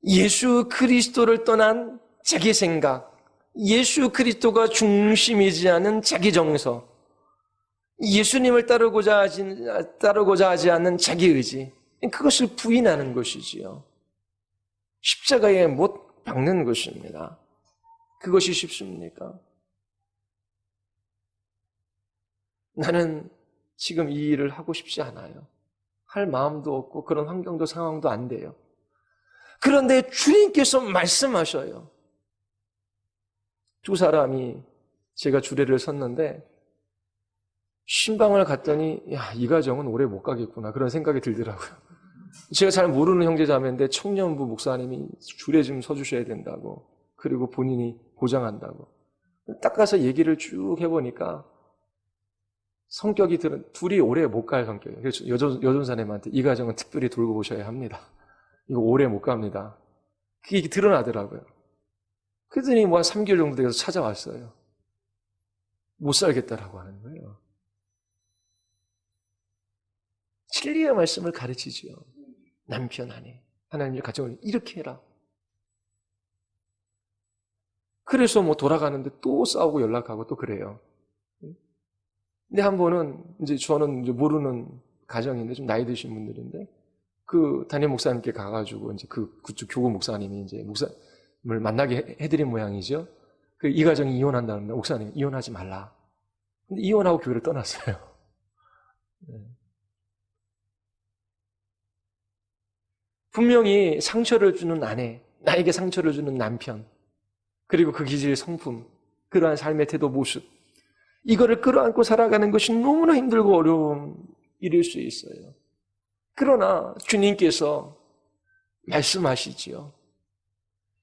예수 그리스도를 떠난 자기 생각, 예수 그리스도가 중심이지 않은 자기 정서, 예수님을 따르고자 하지 않는 자기 의지, 그것을 부인하는 것이지요. 십자가에 못 박는 것입니다. 그것이 쉽습니까? 나는 지금 이 일을 하고 싶지 않아요. 할 마음도 없고 그런 환경도 상황도 안 돼요. 그런데 주님께서 말씀하셔요. 두 사람이 제가 주례를 섰는데 신방을 갔더니 이 가정은 오래 못 가겠구나 그런 생각이 들더라고요. 제가 잘 모르는 형제자매인데 청년부 목사님이 주례 좀 서주셔야 된다고, 그리고 본인이 보장한다고. 딱 가서 얘기를 쭉 해보니까 성격이 둘이 오래 못 갈 성격이에요. 그래서 여전사님한테 이 가정은 특별히 돌고 보셔야 합니다. 이거 오래 못 갑니다. 그게 드러나더라고요. 그랬더니 뭐 한 3개월 정도 돼서 찾아왔어요. 못 살겠다라고 하는 거예요. 진리의 말씀을 가르치지요. 남편 아내, 하나님의 가정을 이렇게 해라. 그래서 뭐 돌아가는데 또 싸우고 연락하고 또 그래요. 근데 한 번은 이제 저는 이제 모르는 가정인데 좀 나이 드신 분들인데 그 담임 목사님께 가가지고 이제 그쪽 교구 목사님이 이제 목사님을 만나게 해드린 모양이죠. 이 가정이 이혼한다는데 목사님 이혼하지 말라. 근데 이혼하고 교회를 떠났어요. 분명히 상처를 주는 아내, 나에게 상처를 주는 남편, 그리고 그 기질의 성품, 그러한 삶의 태도, 모습, 이거를 끌어안고 살아가는 것이 너무나 힘들고 어려운 일일 수 있어요. 그러나 주님께서 말씀하시지요.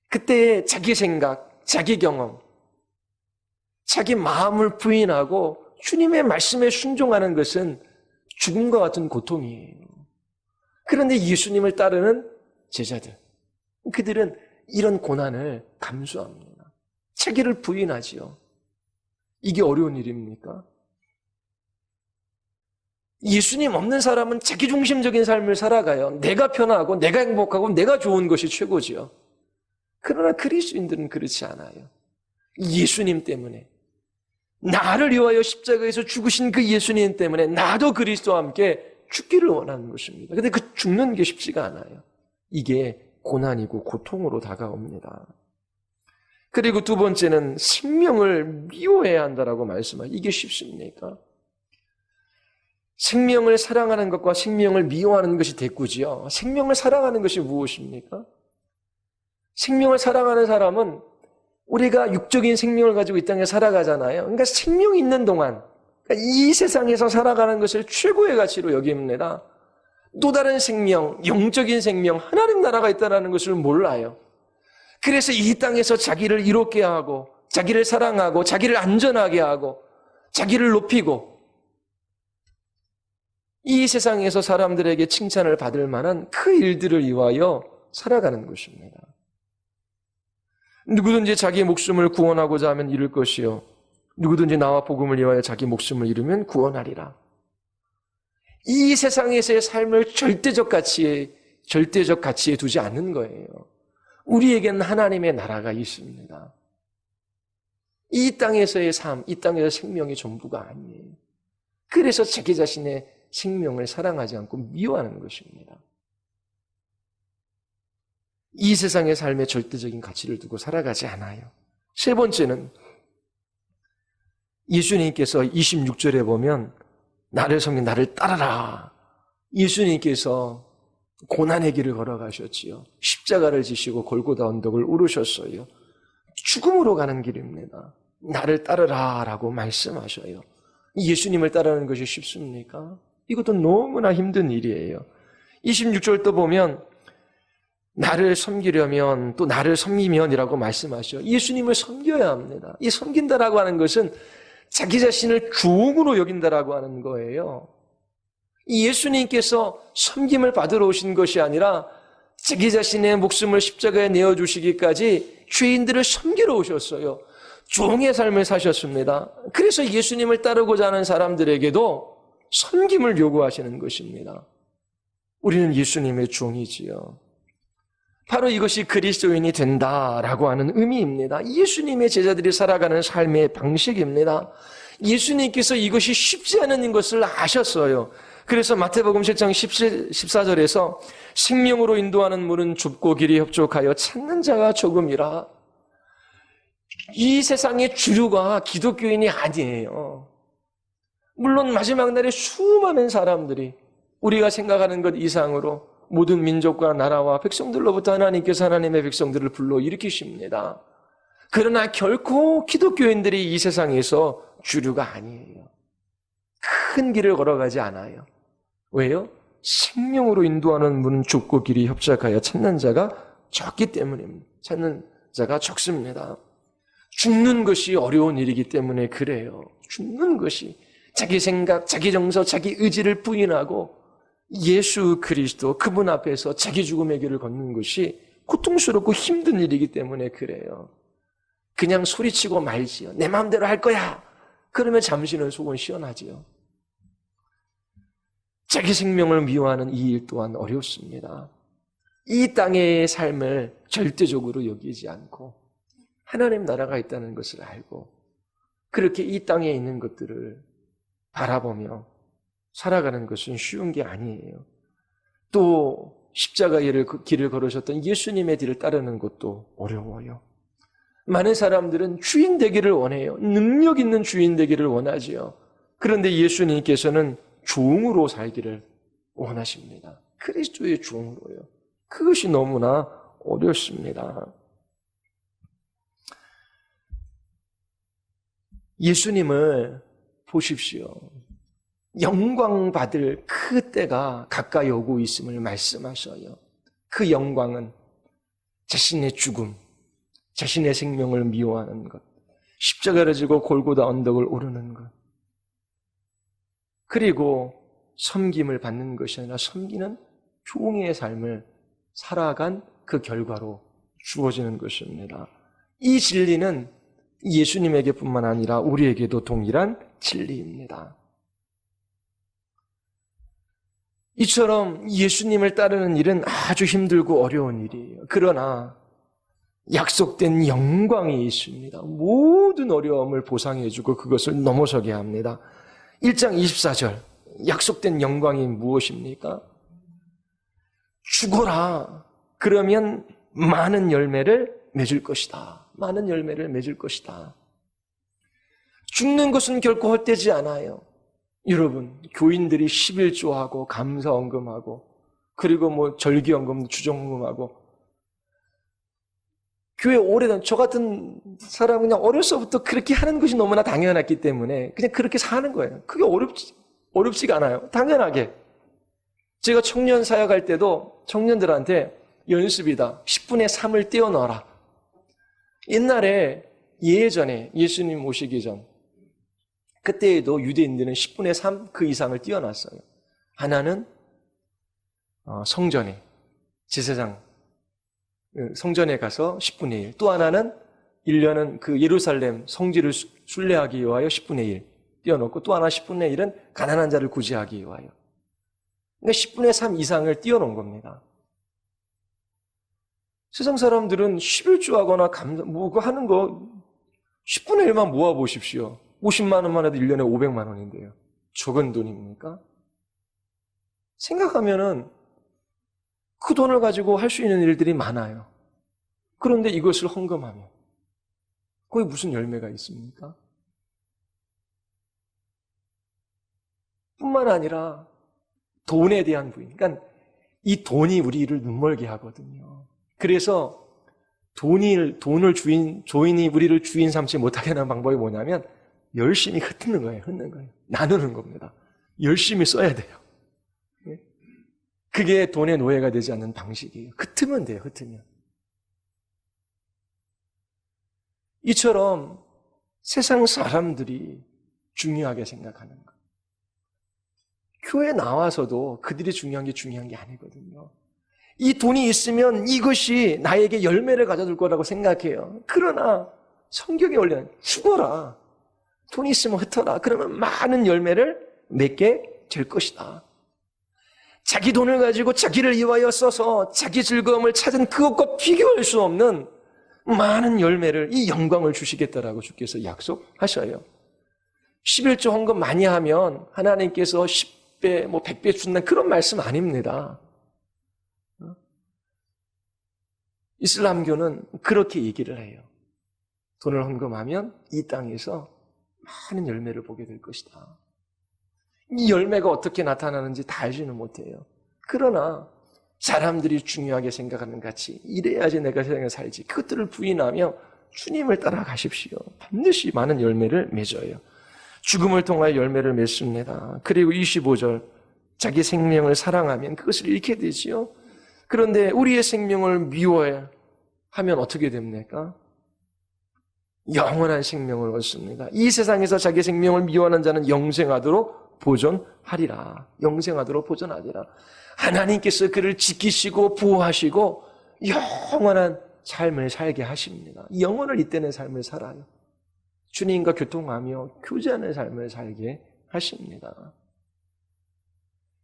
그때 자기 생각, 자기 경험, 자기 마음을 부인하고 주님의 말씀에 순종하는 것은 죽음과 같은 고통이에요. 그런데 예수님을 따르는 제자들, 그들은 이런 고난을 감수합니다. 자기를 부인하지요. 이게 어려운 일입니까? 예수님 없는 사람은 자기중심적인 삶을 살아가요. 내가 편하고 내가 행복하고 내가 좋은 것이 최고지요. 그러나 그리스도인들은 그렇지 않아요. 예수님 때문에, 나를 위하여 십자가에서 죽으신 그 예수님 때문에 나도 그리스도와 함께 죽기를 원하는 것입니다. 근데 그 죽는 게 쉽지가 않아요. 이게 고난이고 고통으로 다가옵니다. 그리고 두 번째는 생명을 미워해야 한다라고 말씀하죠. 이게 쉽습니까? 생명을 사랑하는 것과 생명을 미워하는 것이 대꾸지요. 생명을 사랑하는 것이 무엇입니까? 생명을 사랑하는 사람은 우리가 육적인 생명을 가지고 이 땅에 살아가잖아요. 그러니까 생명이 있는 동안, 그러니까 이 세상에서 살아가는 것을 최고의 가치로 여깁니다. 또 다른 생명, 영적인 생명, 하나님 나라가 있다는 것을 몰라요. 그래서 이 땅에서 자기를 이롭게 하고, 자기를 사랑하고, 자기를 안전하게 하고, 자기를 높이고, 이 세상에서 사람들에게 칭찬을 받을 만한 그 일들을 위하여 살아가는 것입니다. 누구든지 자기 목숨을 구원하고자 하면 잃을 것이요, 누구든지 나와 복음을 위하여 자기 목숨을 잃으면 구원하리라. 이 세상에서의 삶을 절대적 가치에 두지 않는 거예요. 우리에게는 하나님의 나라가 있습니다. 이 땅에서의 삶, 이 땅에서의 생명이 전부가 아니에요. 그래서 자기 자신의 생명을 사랑하지 않고 미워하는 것입니다. 이 세상의 삶에 절대적인 가치를 두고 살아가지 않아요. 세 번째는 예수님께서 26절에 보면 나를 섬긴 나를 따르라. 예수님께서 고난의 길을 걸어가셨지요. 십자가를 지시고 골고다 언덕을 오르셨어요. 죽음으로 가는 길입니다. 나를 따르라 라고 말씀하셔요. 예수님을 따르는 것이 쉽습니까? 이것도 너무나 힘든 일이에요. 26절도 보면 나를 섬기려면 또 나를 섬기면이라고 말씀하셔요. 예수님을 섬겨야 합니다. 이 섬긴다라고 하는 것은 자기 자신을 주웅으로 여긴다라고 하는 거예요. 예수님께서 섬김을 받으러 오신 것이 아니라 자기 자신의 목숨을 십자가에 내어주시기까지 죄인들을 섬기러 오셨어요. 종의 삶을 사셨습니다. 그래서 예수님을 따르고자 하는 사람들에게도 섬김을 요구하시는 것입니다. 우리는 예수님의 종이지요. 바로 이것이 그리스도인이 된다라고 하는 의미입니다. 예수님의 제자들이 살아가는 삶의 방식입니다. 예수님께서 이것이 쉽지 않은 것을 아셨어요. 그래서 마태복음 7장 14절에서 생명으로 인도하는 문은 좁고 길이 협족하여 찾는 자가 적음이라. 이 세상의 주류가 기독교인이 아니에요. 물론 마지막 날에 수많은 사람들이 우리가 생각하는 것 이상으로 모든 민족과 나라와 백성들로부터 하나님께서 하나님의 백성들을 불러 일으키십니다. 그러나 결코 기독교인들이 이 세상에서 주류가 아니에요. 큰 길을 걸어가지 않아요. 왜요? 생명으로 인도하는 문은 좁고 길이 협착하여 찾는 자가 적기 때문입니다. 찾는 자가 적습니다. 죽는 것이 어려운 일이기 때문에 그래요. 죽는 것이 자기 생각, 자기 정서, 자기 의지를 부인하고 예수 그리스도 그분 앞에서 자기 죽음의 길을 걷는 것이 고통스럽고 힘든 일이기 때문에 그래요. 그냥 소리치고 말지요. 내 마음대로 할 거야. 그러면 잠시는 속은 시원하지요. 자기 생명을 미워하는 이 일 또한 어렵습니다. 이 땅의 삶을 절대적으로 여기지 않고 하나님 나라가 있다는 것을 알고 그렇게 이 땅에 있는 것들을 바라보며 살아가는 것은 쉬운 게 아니에요. 또 십자가의 길을 걸으셨던 예수님의 뒤를 따르는 것도 어려워요. 많은 사람들은 주인 되기를 원해요. 능력 있는 주인 되기를 원하지요. 그런데 예수님께서는 종으로 살기를 원하십니다. 그리스도의 종으로요. 그것이 너무나 어렵습니다. 예수님을 보십시오. 영광 받을 그 때가 가까이 오고 있음을 말씀하셔요. 그 영광은 자신의 죽음, 자신의 생명을 미워하는 것, 십자가를 지고 골고다 언덕을 오르는 것, 그리고 섬김을 받는 것이 아니라 섬기는 종의 삶을 살아간 그 결과로 주어지는 것입니다. 이 진리는 예수님에게뿐만 아니라 우리에게도 동일한 진리입니다. 이처럼 예수님을 따르는 일은 아주 힘들고 어려운 일이에요. 그러나 약속된 영광이 있습니다. 모든 어려움을 보상해주고 그것을 넘어서게 합니다. 1장 24절 약속된 영광이 무엇입니까? 죽어라. 그러면 많은 열매를 맺을 것이다. 많은 열매를 맺을 것이다. 죽는 것은 결코 헛되지 않아요. 여러분, 교인들이 11조하고 감사헌금하고 그리고 절기헌금, 주정헌금하고 교회 오래된 저 같은 사람은 그냥 어려서부터 그렇게 하는 것이 너무나 당연했기 때문에 그냥 그렇게 사는 거예요. 그게 어렵지가 않아요. 당연하게. 제가 청년 사역할 때도 청년들한테 연습이다. 10분의 3을 떼어넣어라. 옛날에 예전에 예수님 오시기 전 그때에도 유대인들은 10분의 3 그 이상을 띄워놨어요. 하나는 성전에 제사장 성전에 가서 10분의 1. 또 하나는 1년은 그 예루살렘 성지를 순례하기 위하여 10분의 1 띄워놓고 또 하나 10분의 1은 가난한 자를 구제하기 위하여. 그러니까 10분의 3 이상을 띄워놓은 겁니다. 세상 사람들은 11조하거나 그거 하는 거 10분의 1만 모아보십시오. 50만 원만 해도 1년에 500만 원인데요. 적은 돈입니까? 생각하면은 그 돈을 가지고 할 수 있는 일들이 많아요. 그런데 이것을 헌금하면 거기 무슨 열매가 있습니까? 뿐만 아니라 돈에 대한 부인. 그러니까 이 돈이 우리를 눈멀게 하거든요. 그래서 돈을 조인이 우리를 주인 삼지 못하게 하는 방법이 뭐냐면 열심히 흩는 거예요. 나누는 겁니다. 열심히 써야 돼요. 그게 돈의 노예가 되지 않는 방식이에요. 흩으면 돼요. 흩으면. 이처럼 세상 사람들이 중요하게 생각하는 것. 교회 나와서도 그들이 중요한 게 아니거든요. 이 돈이 있으면 이것이 나에게 열매를 가져줄 거라고 생각해요. 그러나 성경의 원리는 죽어라. 돈이 있으면 흩어라. 그러면 많은 열매를 맺게 될 것이다. 자기 돈을 가지고 자기를 위하여 써서 자기 즐거움을 찾은 그것과 비교할 수 없는 많은 열매를, 이 영광을 주시겠다라고 주께서 약속하셔요. 11조 헌금 많이 하면 하나님께서 10배, 100배 준다는 그런 말씀 아닙니다. 이슬람교는 그렇게 얘기를 해요. 돈을 헌금하면 이 땅에서 많은 열매를 보게 될 것이다. 이 열매가 어떻게 나타나는지 다 알지는 못해요. 그러나 사람들이 중요하게 생각하는 같이 이래야지 내가 세상에 살지, 그것들을 부인하며 주님을 따라가십시오. 반드시 많은 열매를 맺어요. 죽음을 통하여 열매를 맺습니다. 그리고 25절, 자기 생명을 사랑하면 그것을 잃게 되지요. 그런데 우리의 생명을 미워하면 어떻게 됩니까? 영원한 생명을 얻습니다. 이 세상에서 자기 생명을 미워하는 자는 영생하도록 보존하리라. 영생하도록 보존하리라. 하나님께서 그를 지키시고 보호하시고 영원한 삶을 살게 하십니다. 영원을 잇대는 삶을 살아요. 주님과 교통하며 교제하는 삶을 살게 하십니다.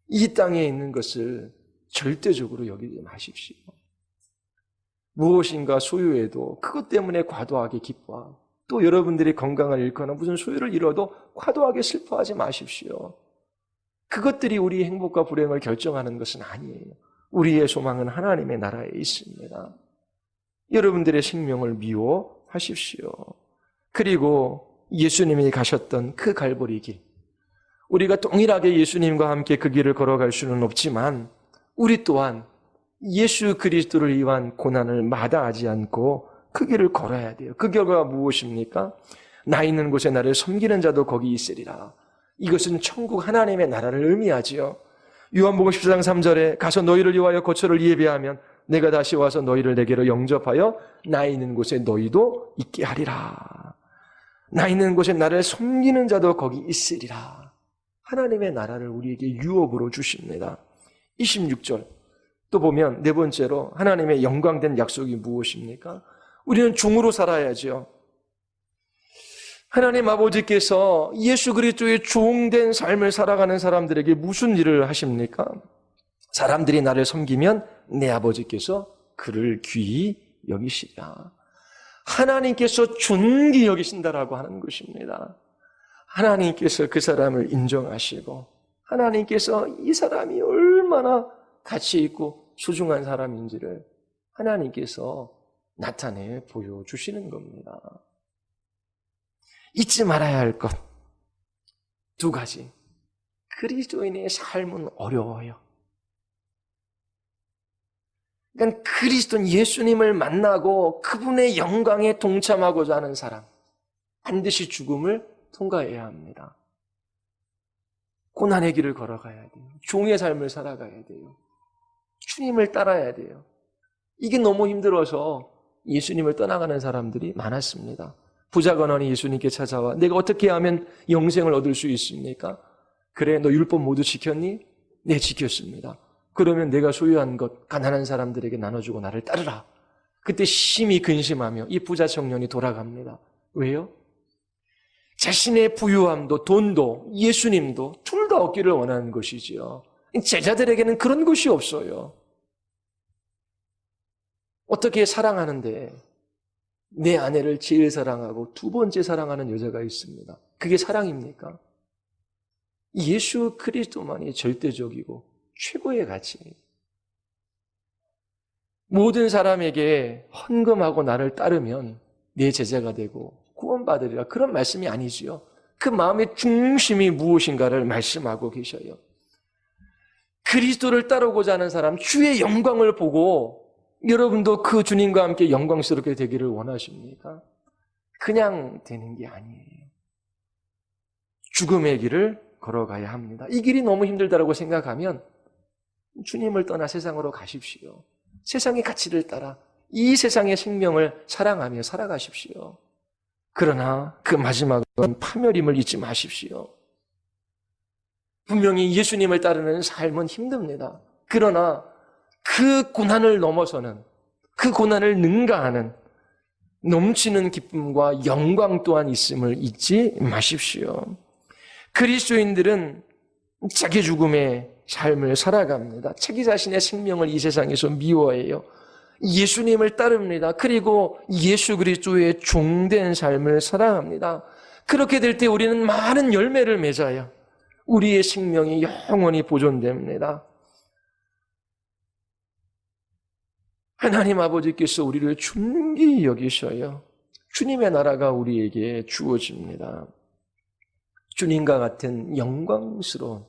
이 땅에 있는 것을 절대적으로 여기지 마십시오. 무엇인가 소유해도 그것 때문에 과도하게 기뻐하고, 또 여러분들이 건강을 잃거나 무슨 소유를 잃어도 과도하게 슬퍼하지 마십시오. 그것들이 우리의 행복과 불행을 결정하는 것은 아니에요. 우리의 소망은 하나님의 나라에 있습니다. 여러분들의 생명을 미워하십시오. 그리고 예수님이 가셨던 그 갈보리 길, 우리가 동일하게 예수님과 함께 그 길을 걸어갈 수는 없지만 우리 또한 예수 그리스도를 위한 고난을 마다하지 않고 그 길을 걸어야 돼요. 그 결과가 무엇입니까? 나 있는 곳에 나를 섬기는 자도 거기 있으리라. 이것은 천국 하나님의 나라를 의미하지요. 요한복음 14장 3절에 가서 너희를 위하여 거처를 예비하면 내가 다시 와서 너희를 내게로 영접하여 나 있는 곳에 너희도 있게 하리라. 나 있는 곳에 나를 섬기는 자도 거기 있으리라. 하나님의 나라를 우리에게 유업으로 주십니다. 26절 또 보면 네 번째로 하나님의 영광된 약속이 무엇입니까? 우리는 종으로 살아야죠. 하나님 아버지께서 예수 그리스도의 종된 삶을 살아가는 사람들에게 무슨 일을 하십니까? 사람들이 나를 섬기면 내 아버지께서 그를 귀히 여기시리라. 하나님께서 존귀 여기신다라고 하는 것입니다. 하나님께서 그 사람을 인정하시고 하나님께서 이 사람이 얼마나 가치 있고 소중한 사람인지를 하나님께서 나타내 보여주시는 겁니다. 잊지 말아야 할 것 두 가지. 그리스도인의 삶은 어려워요. 그러니까 그리스도인 예수님을 만나고 그분의 영광에 동참하고자 하는 사람, 반드시 죽음을 통과해야 합니다. 고난의 길을 걸어가야 돼요. 종의 삶을 살아가야 돼요. 주님을 따라야 돼요. 이게 너무 힘들어서 예수님을 떠나가는 사람들이 많았습니다. 부자 건원이 예수님께 찾아와 내가 어떻게 하면 영생을 얻을 수 있습니까? 그래, 너 율법 모두 지켰니? 네, 지켰습니다. 그러면 내가 소유한 것 가난한 사람들에게 나눠주고 나를 따르라. 그때 심히 근심하며 이 부자 청년이 돌아갑니다. 왜요? 자신의 부유함도 돈도 예수님도 둘 다 얻기를 원하는 것이지요. 제자들에게는 그런 것이 없어요. 어떻게 사랑하는데 내 아내를 제일 사랑하고 두 번째 사랑하는 여자가 있습니다. 그게 사랑입니까? 예수 그리스도만이 절대적이고 최고의 가치. 모든 사람에게 헌금하고 나를 따르면 내 제자가 되고 구원받으리라. 그런 말씀이 아니지요. 그 마음의 중심이 무엇인가를 말씀하고 계셔요. 그리스도를 따르고자 하는 사람, 주의 영광을 보고 여러분도 그 주님과 함께 영광스럽게 되기를 원하십니까? 그냥 되는 게 아니에요. 죽음의 길을 걸어가야 합니다. 이 길이 너무 힘들다고 생각하면 주님을 떠나 세상으로 가십시오. 세상의 가치를 따라 이 세상의 생명을 사랑하며 살아가십시오. 그러나 그 마지막은 파멸임을 잊지 마십시오. 분명히 예수님을 따르는 삶은 힘듭니다. 그러나 그 고난을 넘어서는, 그 고난을 능가하는 넘치는 기쁨과 영광 또한 있음을 잊지 마십시오. 그리스도인들은 자기 죽음의 삶을 살아갑니다. 자기 자신의 생명을 이 세상에서 미워해요. 예수님을 따릅니다. 그리고 예수 그리스도의 종된 삶을 살아갑니다. 그렇게 될 때 우리는 많은 열매를 맺어요. 우리의 생명이 영원히 보존됩니다. 하나님 아버지께서 우리를 존귀히 여기셔요. 주님의 나라가 우리에게 주어집니다. 주님과 같은 영광스러운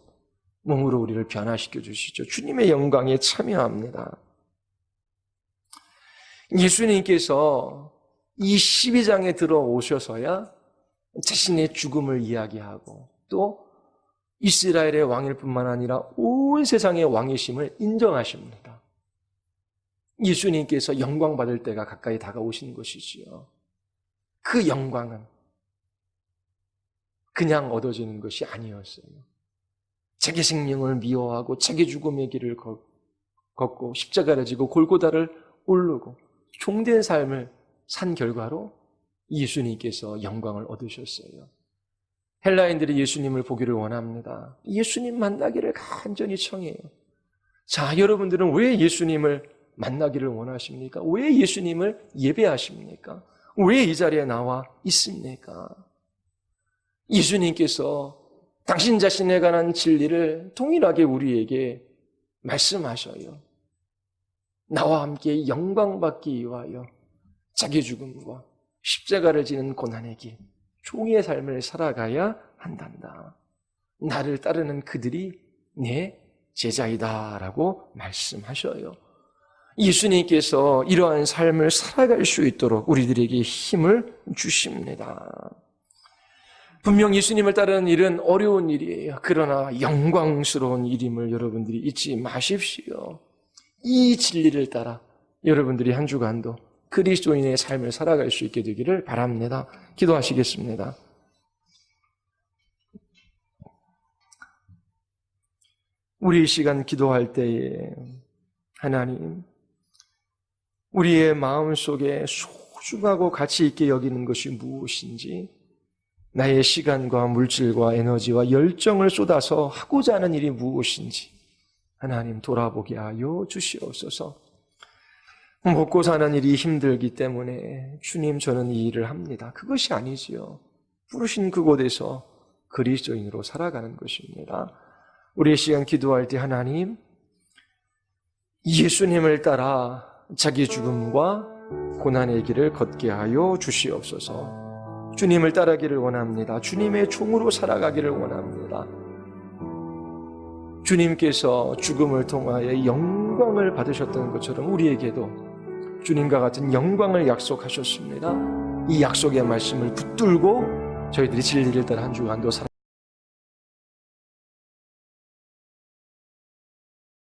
몸으로 우리를 변화시켜 주시죠. 주님의 영광에 참여합니다. 예수님께서 이 12장에 들어오셔서야 자신의 죽음을 이야기하고 또 이스라엘의 왕일 뿐만 아니라 온 세상의 왕이심을 인정하십니다. 예수님께서 영광 받을 때가 가까이 다가오신 것이지요. 그 영광은 그냥 얻어지는 것이 아니었어요. 자기 생명을 미워하고 자기 죽음의 길을 걷고 십자가를 지고 골고다를 오르고 종된 삶을 산 결과로 예수님께서 영광을 얻으셨어요. 헬라인들이 예수님을 보기를 원합니다. 예수님 만나기를 간절히 청해요. 자, 여러분들은 왜 예수님을 만나기를 원하십니까? 왜 예수님을 예배하십니까? 왜 이 자리에 나와 있습니까? 예수님께서 당신 자신에 관한 진리를 동일하게 우리에게 말씀하셔요. 나와 함께 영광받기 위하여 자기 죽음과 십자가를 지는 고난의 길, 종의 삶을 살아가야 한단다. 나를 따르는 그들이 내 제자이다라고 말씀하셔요. 예수님께서 이러한 삶을 살아갈 수 있도록 우리들에게 힘을 주십니다. 분명 예수님을 따르는 일은 어려운 일이에요. 그러나 영광스러운 일임을 여러분들이 잊지 마십시오. 이 진리를 따라 여러분들이 한 주간도 그리스도인의 삶을 살아갈 수 있게 되기를 바랍니다. 기도하시겠습니다. 우리 이 시간 기도할 때에 하나님, 우리의 마음속에 소중하고 가치 있게 여기는 것이 무엇인지, 나의 시간과 물질과 에너지와 열정을 쏟아서 하고자 하는 일이 무엇인지 하나님 돌아보게 하여 주시옵소서. 먹고 사는 일이 힘들기 때문에 주님 저는 이 일을 합니다. 그것이 아니지요. 부르신 그곳에서 그리스도인으로 살아가는 것입니다. 우리 시간 기도할 때 하나님, 예수님을 따라 자기 죽음과 고난의 길을 걷게 하여 주시옵소서. 주님을 따르기를 원합니다. 주님의 종으로 살아가기를 원합니다. 주님께서 죽음을 통하여 영광을 받으셨던 것처럼 우리에게도 주님과 같은 영광을 약속하셨습니다. 이 약속의 말씀을 붙들고 저희들이 진리를 따라 한 주간도 살아갑니다.